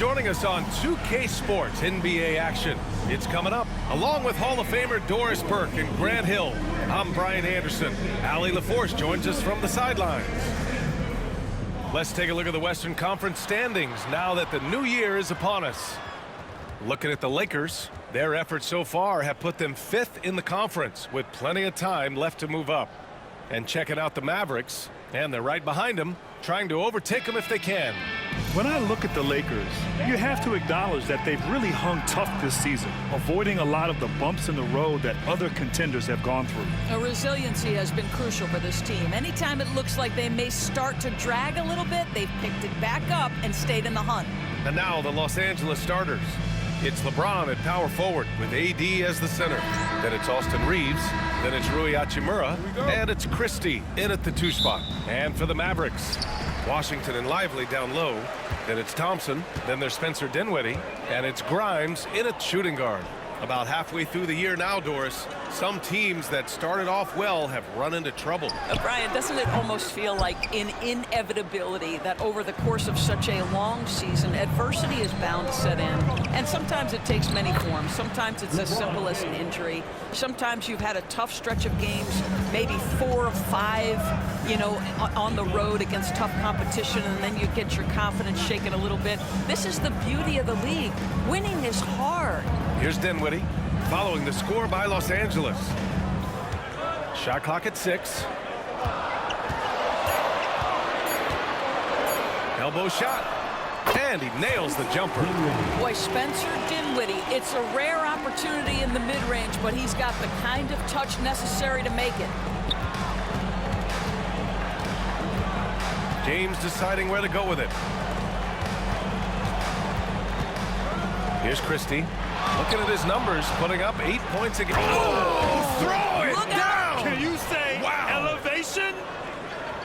Joining us on 2K Sports NBA action. It's coming up. Along with Hall of Famer Doris Burke and Grant Hill, I'm Brian Anderson. Allie LaForce joins us from the sidelines. Let's take a look at the Western Conference standings now that the new year is upon us. Looking at the Lakers, their efforts so far have put them 5th in the conference with plenty of time left to move up. And checking out the Mavericks, and they're right behind them, trying to overtake them if they can. When I look at the Lakers, you have to acknowledge that they've really hung tough this season, avoiding a lot of the bumps in the road that other contenders have gone through. Resiliency has been crucial for this team. Anytime it looks like they may start to drag a little bit, they've picked it back up and stayed in the hunt. And now the Los Angeles starters. It's LeBron at power forward with AD as the center. Then it's Austin Reeves. Then it's Rui Hachimura. And it's Christie in at the 2 spot. And for the Mavericks, Washington and Lively down low. Then it's Thompson. Then there's Spencer Dinwiddie. And it's Grimes in at shooting guard. About halfway through the year now, Doris, some teams that started off well have run into trouble. Brian, doesn't it almost feel like an inevitability that over the course of such a long season, adversity is bound to set in? And sometimes it takes many forms. Sometimes it's as simple as an injury. Sometimes you've had a tough stretch of games, maybe 4 or 5, on the road against tough competition, and then you get your confidence shaken a little bit. This is the beauty of the league. Winning is hard. Here's Dinwiddie, following the score by Los Angeles. Shot clock at 6. Elbow shot, and he nails the jumper. Boy, Spencer Dinwiddie, it's a rare opportunity in the mid-range, but he's got the kind of touch necessary to make it. James deciding where to go with it. Here's Christie. Looking at his numbers, putting up 8 points a game. Oh, throw it down! Can you say elevation?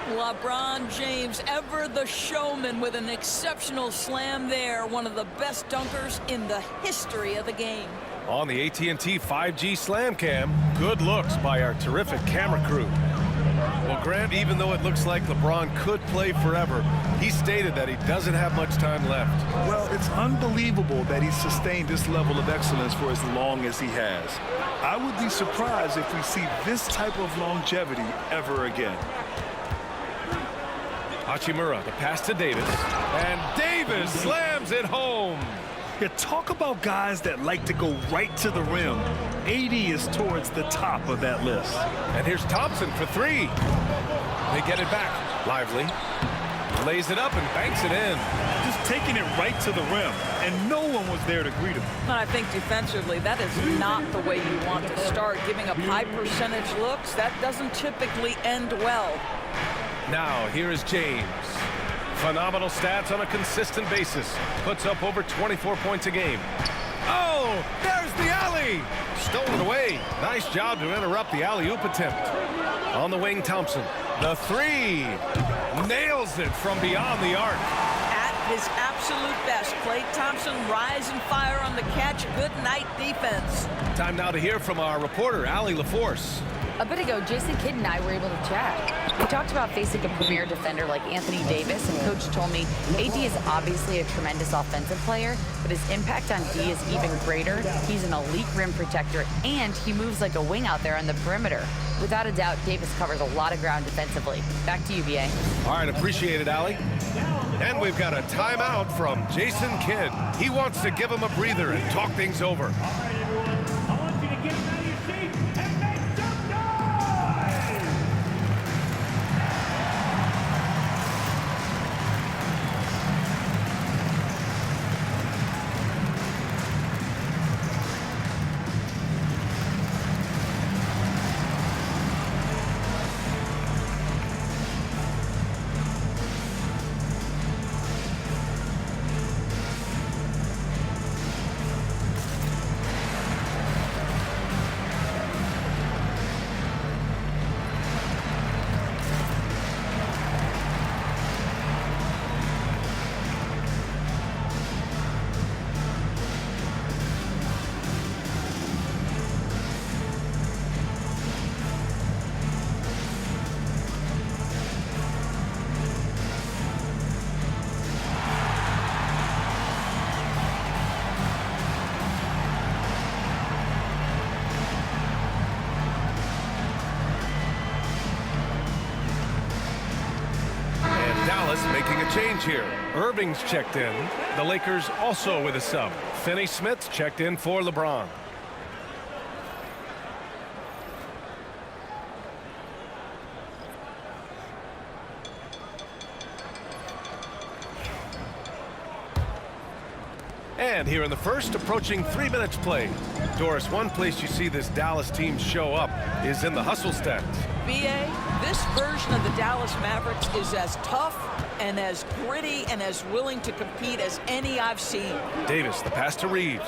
LeBron James, ever the showman, with an exceptional slam there. One of the best dunkers in the history of the game. On the AT&T 5G Slam Cam, good looks by our terrific camera crew. Well, Grant, even though it looks like LeBron could play forever, he stated that he doesn't have much time left. Well, it's unbelievable that he's sustained this level of excellence for as long as he has. I would be surprised if we see this type of longevity ever again. Hachimura, the pass to Davis, and Davis slams it home. You talk about guys that like to go right to the rim. AD is towards the top of that list. And here's Thompson for 3. They get it back. Lively lays it up and banks it in. Just taking it right to the rim, and no one was there to greet him. But I think defensively, that is not the way you want to start. Giving up high percentage looks, that doesn't typically end well. Now, here is James. Phenomenal stats on a consistent basis. Puts up over 24 points a game. Oh, there's the alley. Stolen away. Nice job to interrupt the alley-oop attempt. On the wing, Thompson. The 3. Nails it from beyond the arc. At his absolute best, Klay Thompson rise and fire on the catch. Good night defense. Time now to hear from our reporter, Allie LaForce. A bit ago, Jason Kidd and I were able to chat. We talked about facing a premier defender like Anthony Davis, and Coach told me AD is obviously a tremendous offensive player, but his impact on D is even greater. He's an elite rim protector, and he moves like a wing out there on the perimeter. Without a doubt, Davis covers a lot of ground defensively. Back to you, BA. All right, appreciate it, Allie. And we've got a timeout from Jason Kidd. He wants to give him a breather and talk things over. change here. Irving's checked in. The Lakers also with a sub. Finney-Smith's checked in for LeBron. And here in the first, approaching 3 minutes played. Doris, one place you see this Dallas team show up is in the hustle stats. BA, this version of the Dallas Mavericks is as tough and as gritty and as willing to compete as any I've seen. Davis, the pass to Reeves.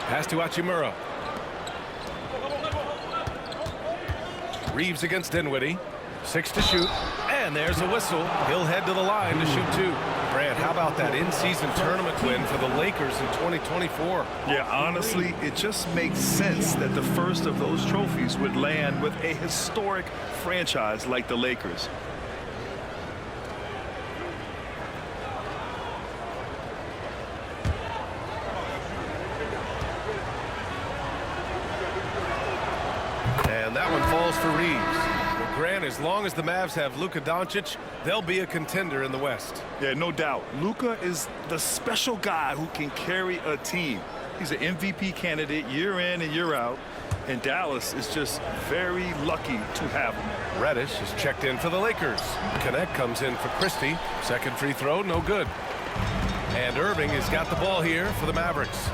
Pass to Hachimura. Reeves against Dinwiddie. 6 to shoot. And there's a whistle. He'll head to the line to shoot 2. Brad, how about that in-season tournament win for the Lakers in 2024? Yeah, honestly, it just makes sense that the first of those trophies would land with a historic franchise like the Lakers. And that one falls for Reeves. Grant, as long as the Mavs have Luka Doncic, they'll be a contender in the West. Yeah, no doubt. Luka is the special guy who can carry a team. He's an MVP candidate year in and year out, and Dallas is just very lucky to have him. Reddish is checked in for the Lakers. Connect comes in for Christie. Second free throw, no good. And Irving has got the ball here for the Mavericks.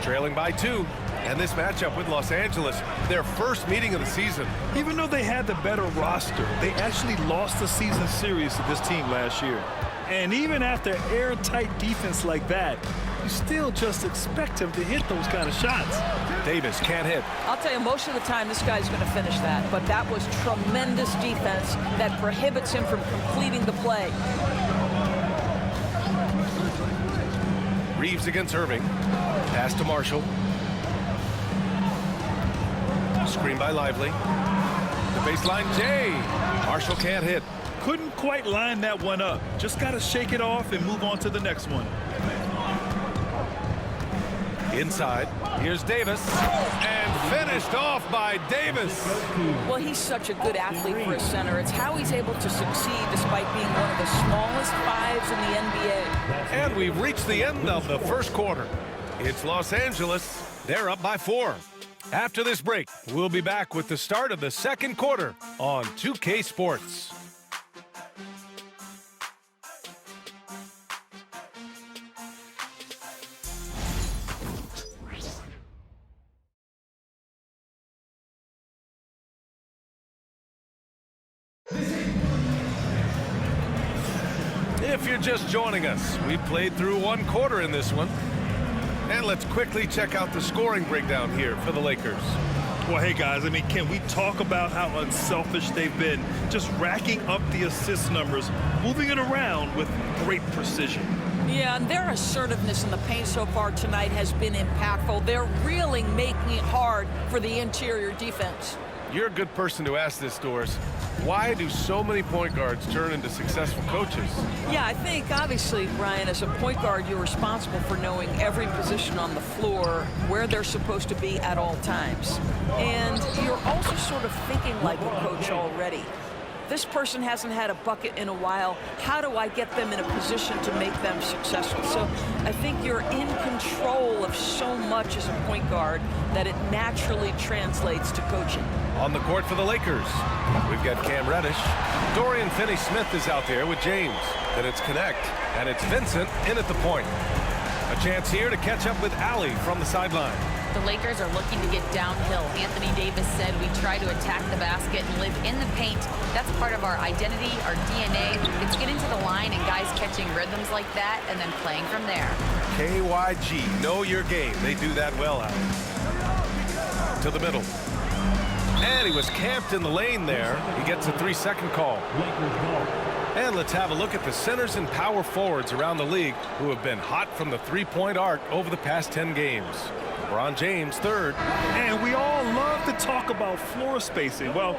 Trailing by 2. And this matchup with Los Angeles, their first meeting of the season. Even though they had the better roster, they actually lost the season series to this team last year. And even after airtight defense like that, you still just expect him to hit those kind of shots. Davis can't hit. I'll tell you, most of the time this guy's going to finish that, but that was tremendous defense that prohibits him from completing the play. Reeves against Irving. Pass to Marshall. Screen by Lively. The baseline, Jay. Marshall can't hit. Couldn't quite line that one up. Just got to shake it off and move on to the next one. Inside, here's Davis. And finished off by Davis. Well, he's such a good athlete for a center. It's how he's able to succeed despite being one of the smallest fives in the NBA. And we've reached the end of the first quarter. It's Los Angeles. They're up by 4. After this break, we'll be back with the start of the second quarter on 2K Sports. If you're just joining us, we played through 1 quarter in this one. And let's quickly check out the scoring breakdown here for the Lakers. Well, hey, guys, I mean, can we talk about how unselfish they've been? Just racking up the assist numbers, moving it around with great precision. Yeah, and their assertiveness in the paint so far tonight has been impactful. They're really making it hard for the interior defense. You're a good person to ask this, Doris. Why do so many point guards turn into successful coaches? Yeah, I think, obviously, Brian, as a point guard, you're responsible for knowing every position on the floor, where they're supposed to be at all times. And you're also sort of thinking like a coach already. This person hasn't had a bucket in a while. How do I get them in a position to make them successful? So I think you're in control of so much as a point guard that it naturally translates to coaching. On the court for the Lakers, we've got Cam Reddish. Dorian Finney-Smith is out there with James. Then it's Connect, and it's Vincent in at the point. A chance here to catch up with Allie from the sideline. The Lakers are looking to get downhill. Anthony Davis said we try to attack the basket and live in the paint. That's part of our identity, our DNA. It's getting to the line and guys catching rhythms like that and then playing from there. KYG, know your game. They do that well out. To the middle. And he was camped in the lane there. He gets a 3-second call. And let's have a look at the centers and power forwards around the league who have been hot from the three-point arc over the past 10 games. LeBron James, third. And we all love to talk about floor spacing. Well,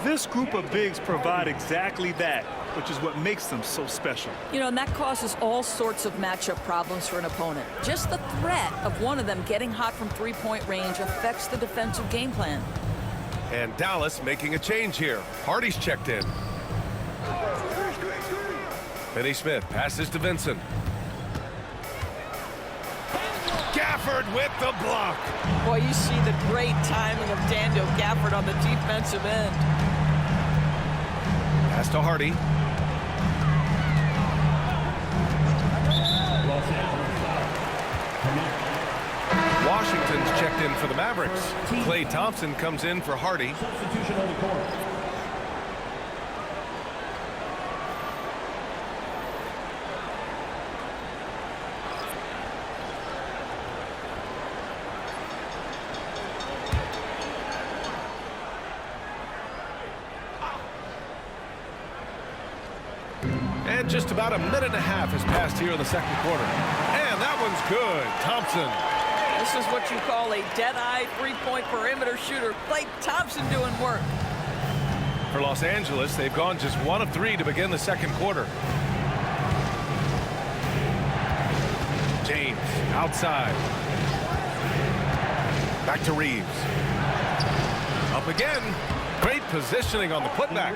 this group of bigs provide exactly that, which is what makes them so special. You know, and that causes all sorts of matchup problems for an opponent. Just the threat of one of them getting hot from three-point range affects the defensive game plan. And Dallas making a change here. Hardy's checked in. Finney Smith passes to Vincent. Gafford with the block. Boy, you see the great timing of Daniel Gafford on the defensive end. Pass to Hardy. Washington's checked in for the Mavericks. Klay Thompson comes in for Hardy. Substitution on the court. And just about a minute and a half has passed here in the second quarter. And that one's good. Thompson. This is what you call a dead-eye three-point perimeter shooter. Klay Thompson doing work. For Los Angeles, they've gone just 1 of 3 to begin the second quarter. James outside. Back to Reeves. Up again. Great positioning on the putback.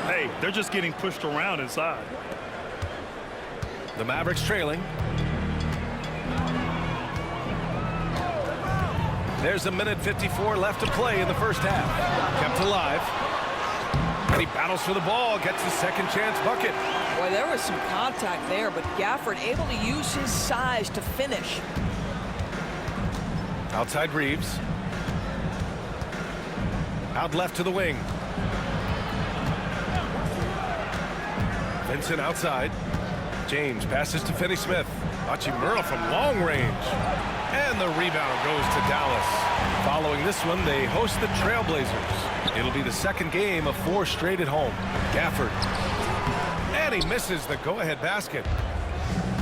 Hey, they're just getting pushed around inside. The Mavericks trailing. There's a minute 54 left to play in the first half. Kept alive. And he battles for the ball, gets the second chance bucket. Boy, there was some contact there, but Gafford able to use his size to finish. Outside Reeves. Out left to the wing. Vincent outside. James passes to Finney Smith. Hachimura from long range. And the rebound goes to Dallas. Following this one, they host the Trailblazers. It'll be the second game of 4 straight at home. Gafford. And he misses the go-ahead basket.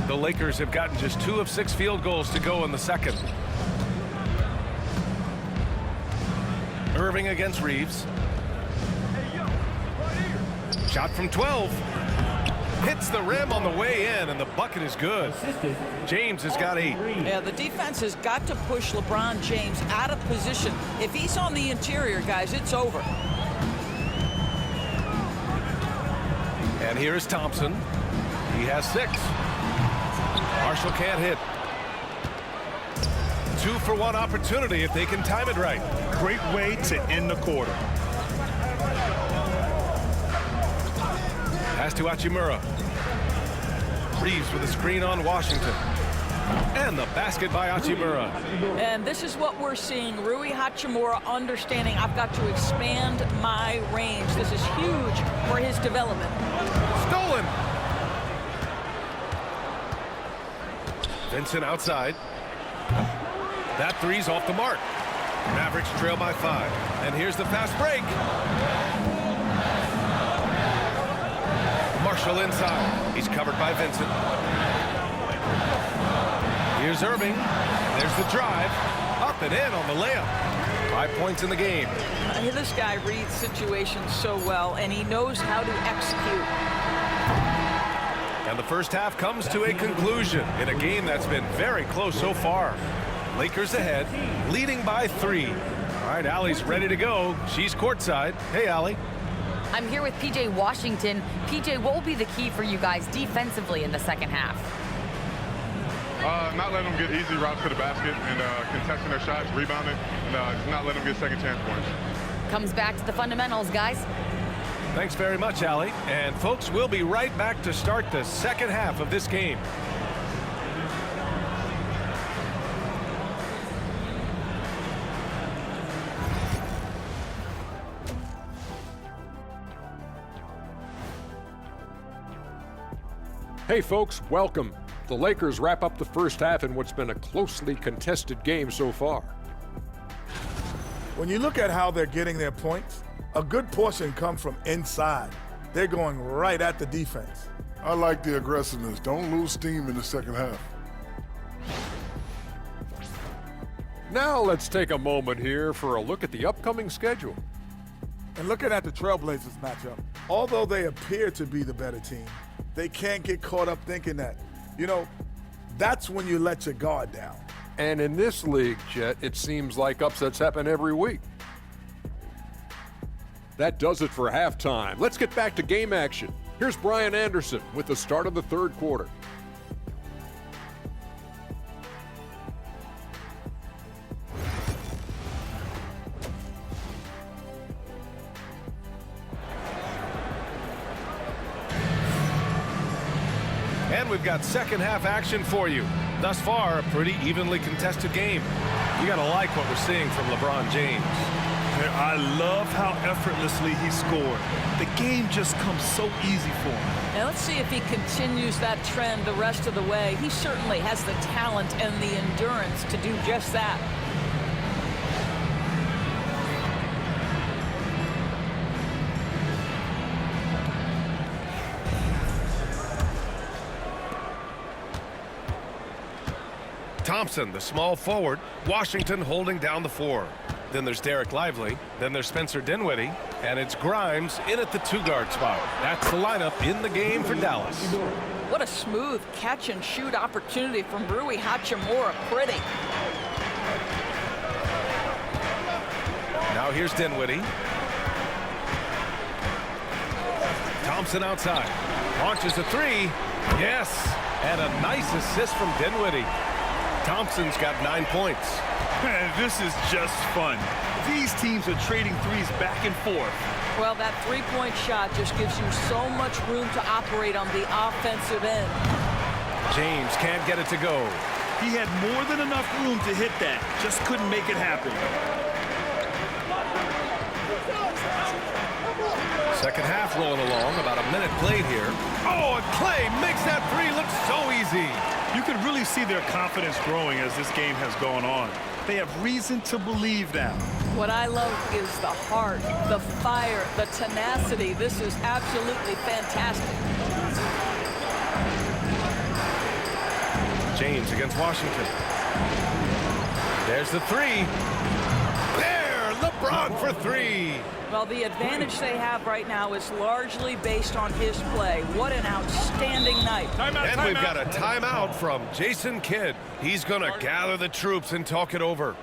The Lakers have gotten just 2 of 6 field goals to go in the second. Irving against Reeves. Shot from 12. Hits the rim on the way in, and the bucket is good. James has got 8. Yeah, the defense has got to push LeBron James out of position. If he's on the interior, guys, it's over. And here is Thompson. He has 6. Marshall can't hit. 2-for-1 opportunity if they can time it right. Great way to end the quarter. Pass to Hachimura. Reeves with a screen on Washington. And the basket by Hachimura. And this is what we're seeing. Rui Hachimura understanding I've got to expand my range. This is huge for his development. Stolen. Vincent outside. That three's off the mark. Mavericks trail by 5. And here's the fast break. Marshall inside. He's covered by Vincent. Here's Irving. There's the drive. Up and in on the layup. 5 points in the game. This guy reads situations so well, and he knows how to execute. And the first half comes to a conclusion in a game that's been very close so far. Lakers ahead, leading by 3. All right, Allie's ready to go. She's courtside. Hey, Allie. I'm here with PJ Washington. PJ, what will be the key for you guys defensively in the second half? Not letting them get easy routes to the basket and contesting their shots, rebounding, and just not letting them get second chance points. Comes back to the fundamentals, guys. Thanks very much, Allie. And folks, we'll be right back to start the second half of this game. Hey folks, welcome. The Lakers wrap up the first half in what's been a closely contested game so far. When you look at how they're getting their points, a good portion come from inside. They're going right at the defense. I like the aggressiveness. Don't lose steam in the second half. Now let's take a moment here for a look at the upcoming schedule. And looking at the Trailblazers matchup, although they appear to be the better team, they can't get caught up thinking that. You know, that's when you let your guard down. And in this league, Jet, it seems like upsets happen every week. That does it for halftime. Let's get back to game action. Here's Brian Anderson with the start of the third quarter. And we've got second half action for you. Thus far, a pretty evenly contested game. You gotta like what we're seeing from LeBron James. I love how effortlessly he scored. The game just comes so easy for him. Now let's see if he continues that trend the rest of the way. He certainly has the talent and the endurance to do just that. Thompson, the small forward. Washington holding down the 4. Then there's Derek Lively. Then there's Spencer Dinwiddie. And it's Grimes in at the 2-guard spot. That's the lineup in the game for Dallas. What a smooth catch-and-shoot opportunity from Rui Hachimura. Pretty. Now here's Dinwiddie. Thompson outside. Launches a 3. Yes. And a nice assist from Dinwiddie. Thompson's got 9 points. Man, this is just fun. These teams are trading threes back and forth. Well, that three-point shot just gives you so much room to operate on the offensive end. James can't get it to go. He had more than enough room to hit that. Just couldn't make it happen. Second half rolling along. About a minute played here. Oh, and Clay makes that 3 look so easy. You can really see their confidence growing as this game has gone on. They have reason to believe now. What I love is the heart, the fire, the tenacity. This is absolutely fantastic. James against Washington. There's the 3. There, LeBron for 3. Well, the advantage they have right now is largely based on his play. What an outstanding night. And we've got a timeout from Jason Kidd. He's going to gather the troops and talk it over.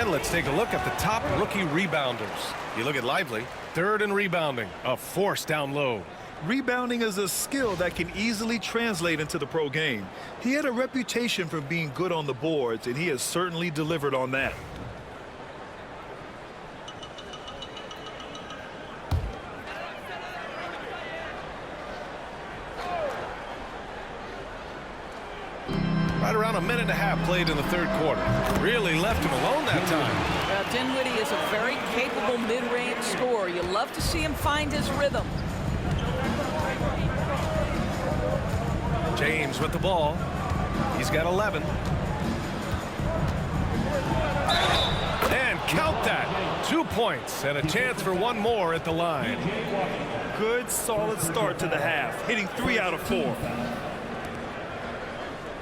Let's take a look at the top rookie rebounders. You look at Lively, 3rd in rebounding, a force down low. Rebounding is a skill that can easily translate into the pro game. He had a reputation for being good on the boards, and he has certainly delivered on that. Right around a minute and a half played in the third quarter. Really left him alone that time. Dinwiddie is a very capable mid-range scorer. You love to see him find his rhythm. James with the ball. He's got 11. And count that. 2 points and a chance for one more at the line. Good, solid start to the half, hitting 3 out of 4.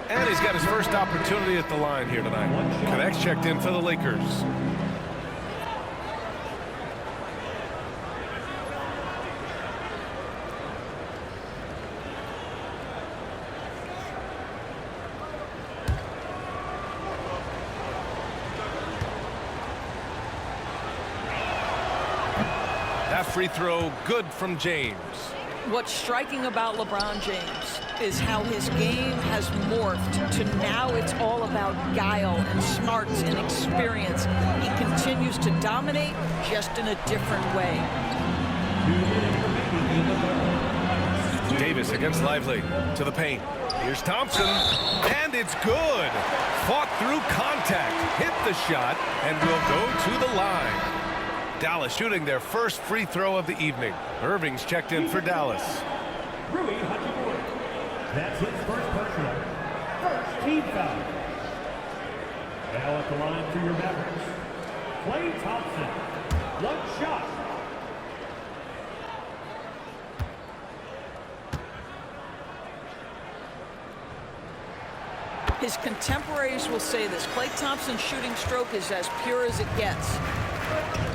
And he's got his first opportunity at the line here tonight. Connects checked in for the Lakers. free throw, good from James. What's striking about LeBron James is how his game has morphed to now it's all about guile and smarts and experience. He continues to dominate, just in a different way. Davis against Lively to the paint. Here's Thompson, and it's good. Fought through contact, hit the shot, and will go to the line. Dallas shooting their first free throw of the evening. Irving's checked in for Dallas. That's his first personal. First team foul. Now at the line for your Mavericks, Klay Thompson. One shot. His contemporaries will say this. Klay Thompson's shooting stroke is as pure as it gets.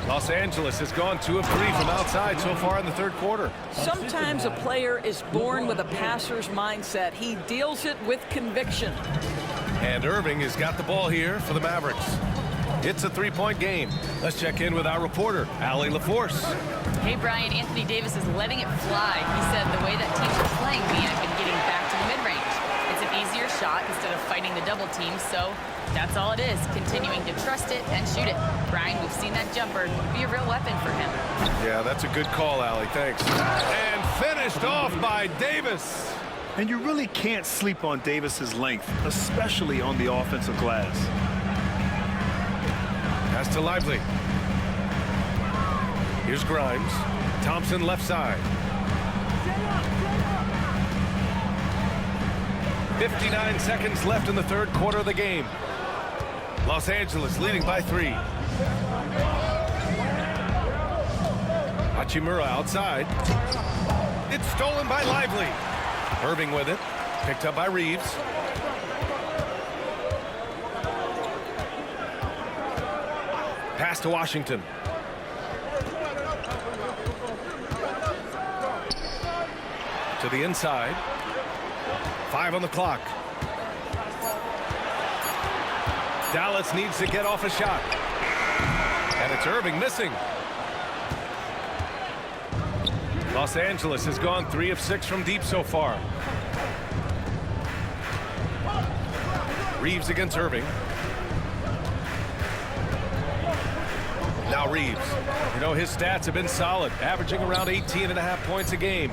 Los Angeles has gone 2 of 3 from outside so far in the third quarter. Sometimes a player is born with a passer's mindset. He deals it with conviction. And Irving has got the ball here for the Mavericks. It's a 3-point game. Let's check in with our reporter, Allie LaForce. Hey, Brian, Anthony Davis is letting it fly. He said the way that teams are playing me, I've been getting back to the mid-range. It's an easier shot instead of fighting the double team, so that's all it is, continuing to trust it and shoot it. Brian, we've seen that jumper be a real weapon for him. Yeah, that's a good call, Allie. Thanks. And finished off by Davis. And you really can't sleep on Davis's length, especially on the offensive glass. Pass to Lively. Here's Grimes. Thompson left side. 59 seconds left in the third quarter of the game. Los Angeles leading by 3. Hachimura outside. It's stolen by Lively. Irving with it. Picked up by Reeves. Pass to Washington. To the inside. 5 on the clock. Dallas needs to get off a shot. And it's Irving missing. Los Angeles has gone 3 of 6 from deep so far. Reeves against Irving. Now Reeves. You know, his stats have been solid, averaging around 18.5 points a game.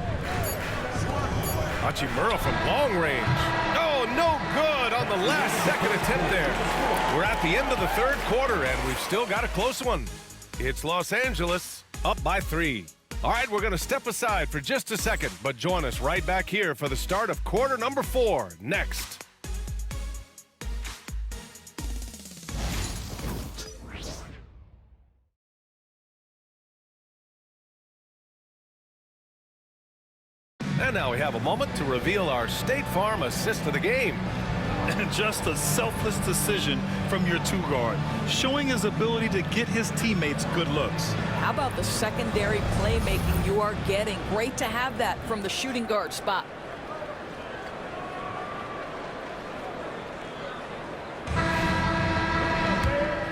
Hachimura from long range. Oh, no good on the last second attempt there. We're at the end of the third quarter, and we've still got a close one. It's Los Angeles up by 3. All right, we're going to step aside for just a second, but join us right back here for the start of quarter number 4 next. And now we have a moment to reveal our State Farm assist of the game. And just a selfless decision from your 2-guard, showing his ability to get his teammates good looks. How about the secondary playmaking you are getting? Great to have that from the shooting guard spot.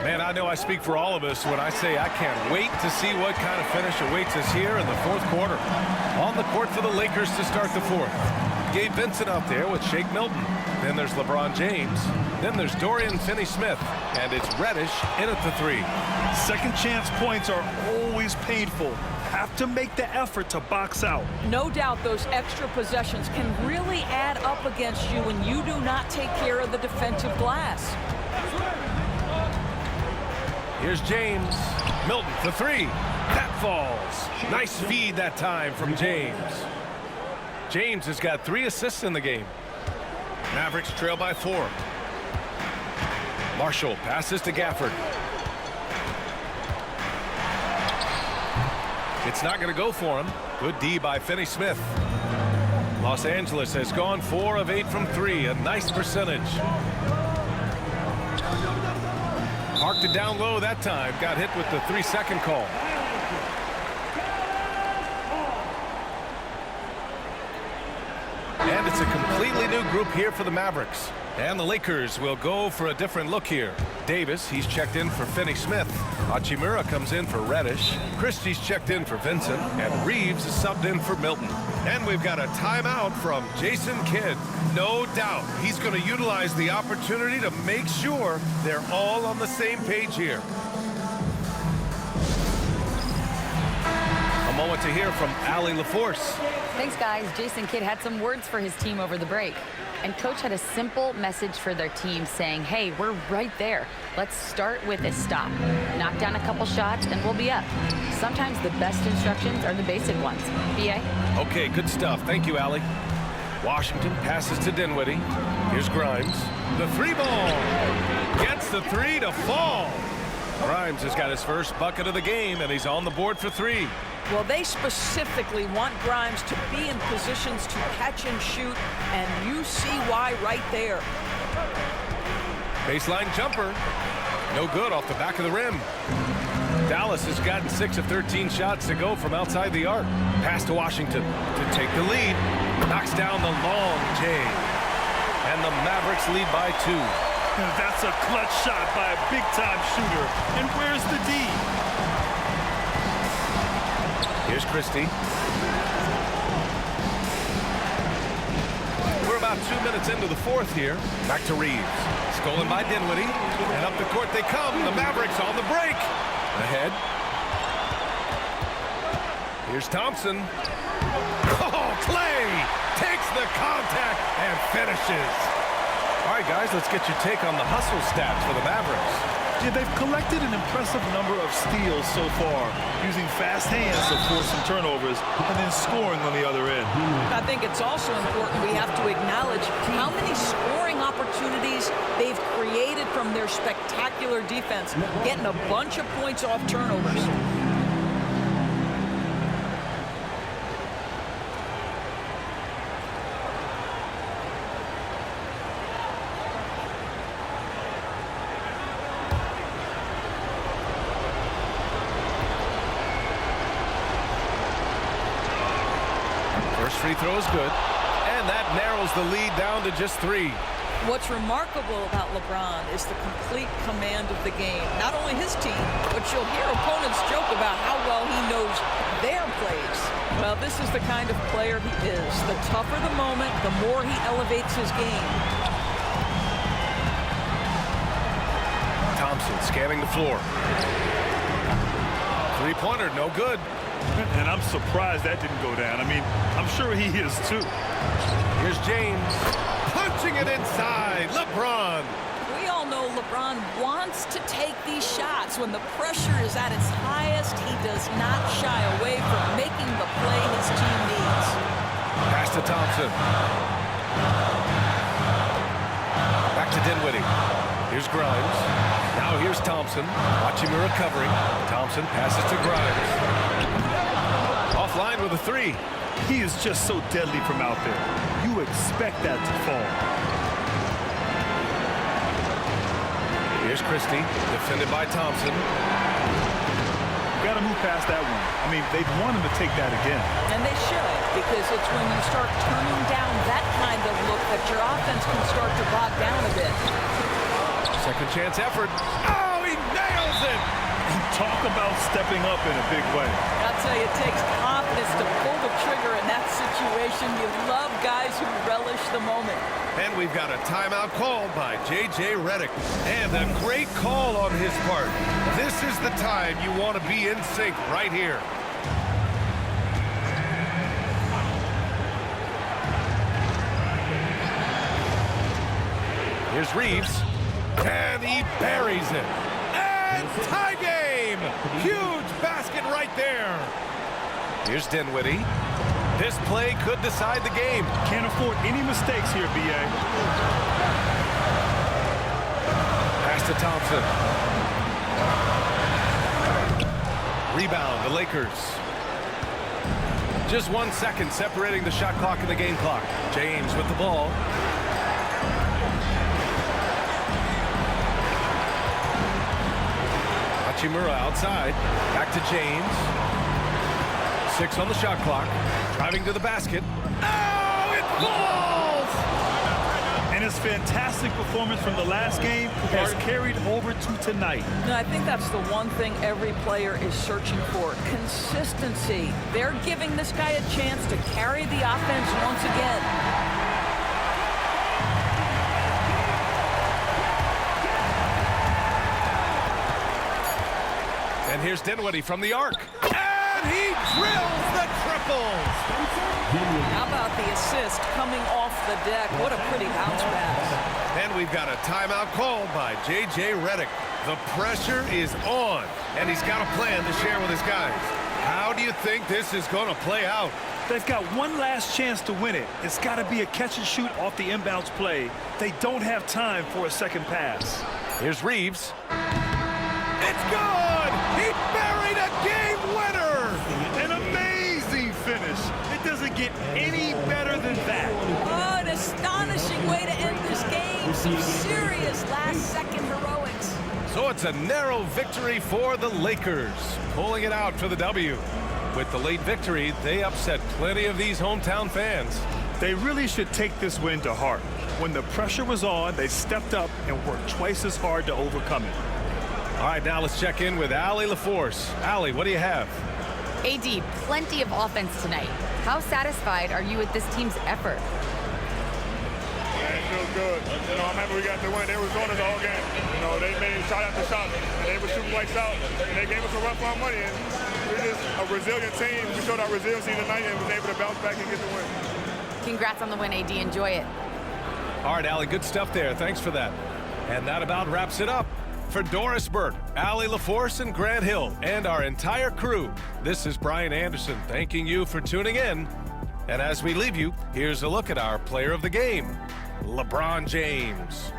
Man, I know I speak for all of us when I say I can't wait to see what kind of finish awaits us here in the fourth quarter. On the court for the Lakers to start the fourth. Gabe Vincent out there with Shake Milton. Then there's LeBron James. Then there's Dorian Finney-Smith. And it's Reddish in at the 3. Second chance points are always painful. Have to make the effort to box out. No doubt those extra possessions can really add up against you when you do not take care of the defensive glass. Here's James. Milton for 3. That falls. Nice feed that time from James. James has got 3 assists in the game. Mavericks trail by 4. Marshall passes to Gafford. It's not going to go for him. Good D by Finney-Smith. Los Angeles has gone 4 of 8 from 3. A nice percentage. Parked it down low that time. Got hit with the 3-second call. And it's a completely new group here for the Mavericks. And the Lakers will go for a different look here. Davis, he's checked in for Finney Smith. Hachimura comes in for Reddish. Christie's checked in for Vincent. And Reeves is subbed in for Milton. And we've got a timeout from Jason Kidd. No doubt he's going to utilize the opportunity to make sure they're all on the same page here. A moment to hear from Allie LaForce. Thanks, guys. Jason Kidd had some words for his team over the break. And Coach had a simple message for their team saying, hey, we're right there. Let's start with a stop. Knock down a couple shots and we'll be up. Sometimes the best instructions are the basic ones. B.A.? Okay, good stuff. Thank you, Allie. Washington passes to Dinwiddie. Here's Grimes. The three ball. Gets the three to fall. Grimes has got his first bucket of the game, and he's on the board for three. Well, they specifically want Grimes to be in positions to catch and shoot, and you see why right there. Baseline jumper. No good off the back of the rim. Dallas has gotten 6 of 13 shots to go from outside the arc. Pass to Washington to take the lead. Knocks down the long J. And the Mavericks lead by 2. And that's a clutch shot by a big-time shooter. And where's the D? Here's Christie. We're about 2 minutes into the fourth here. Back to Reeves. Stolen by Dinwiddie. And up the court they come. The Mavericks on the break. Ahead. Here's Thompson. Oh, Clay takes the contact and finishes. All right, guys, let's get your take on the hustle stats for the Mavericks. Yeah, they've collected an impressive number of steals so far, using fast hands to force some turnovers and then scoring on the other end. I think it's also important we have to acknowledge how many scoring opportunities they've created from their spectacular defense, getting a bunch of points off turnovers. First free throw is good, and that narrows the lead down to just 3. What's remarkable about LeBron is the complete command of the game. Not only his team, but you'll hear opponents joke about how well he knows their plays. Well, this is the kind of player he is. The tougher the moment, the more he elevates his game. Thompson scanning the floor. Three-pointer, no good. And I'm surprised that didn't go down. I mean, I'm sure he is too. Here's James. Punching it inside. LeBron. We all know LeBron wants to take these shots. When the pressure is at its highest, he does not shy away from making the play his team needs. Pass to Thompson. Back to Dinwiddie. Here's Grimes. Now here's Thompson. Hachimura recovering. Thompson passes to Grimes. Offline with a 3. He is just so deadly from out there. You expect that to fall. Here's Christie, defended by Thompson. You got to move past that one. I mean, they'd want him to take that again. And they should, because it's when you start turning down that kind of look that your offense can start to bog down a bit. Second chance effort. Oh, he nails it! And talk about stepping up in a big way. I'll tell you, it takes confidence to pull the trigger in that situation. You love guys who relish the moment. And we've got a timeout called by J.J. Redick. And a great call on his part. This is the time you want to be in sync right here. Here's Reeves. And he buries it. And tie game! Huge basket right there. Here's Dinwiddie. This play could decide the game. Can't afford any mistakes here, B.A. Pass to Thompson. Rebound, the Lakers. Just 1 second separating the shot clock and the game clock. James with the ball. Hachimura outside. Back to James. 6 on the shot clock. Driving to the basket. Oh, it falls! And his fantastic performance from the last game has carried over to tonight. No, I think that's the one thing every player is searching for, consistency. They're giving this guy a chance to carry the offense once again. And here's Dinwiddie from the arc. And he drills the triples. How about the assist coming off the deck? What a pretty bounce pass. And we've got a timeout called by J.J. Redick. The pressure is on, and he's got a plan to share with his guys. How do you think this is going to play out? They've got one last chance to win it. It's got to be a catch and shoot off the inbounds play. They don't have time for a second pass. Here's Reeves. It's good! He buried a game winner! An amazing finish. It doesn't get any better than that. Oh, an astonishing way to end this game. Some serious last-second heroics. So it's a narrow victory for the Lakers, pulling it out for the W. With the late victory, they upset plenty of these hometown fans. They really should take this win to heart. When the pressure was on, they stepped up and worked twice as hard to overcome it. All right, now let's check in with Allie LaForce. Allie, what do you have? AD, plenty of offense tonight. How satisfied are you with this team's effort? Man, it feels good. You know, I'm happy we got the win. They was on us all game. You know, they made shot after shot, and they were shooting lights out, and they gave us a run for our money. And we're just a resilient team. We showed our resiliency tonight and was able to bounce back and get the win. Congrats on the win, AD. Enjoy it. All right, Allie, good stuff there. Thanks for that. And that about wraps it up. For Doris Burke, Allie LaForce, and Grant Hill, and our entire crew, this is Brian Anderson thanking you for tuning in. And as we leave you, here's a look at our player of the game, LeBron James.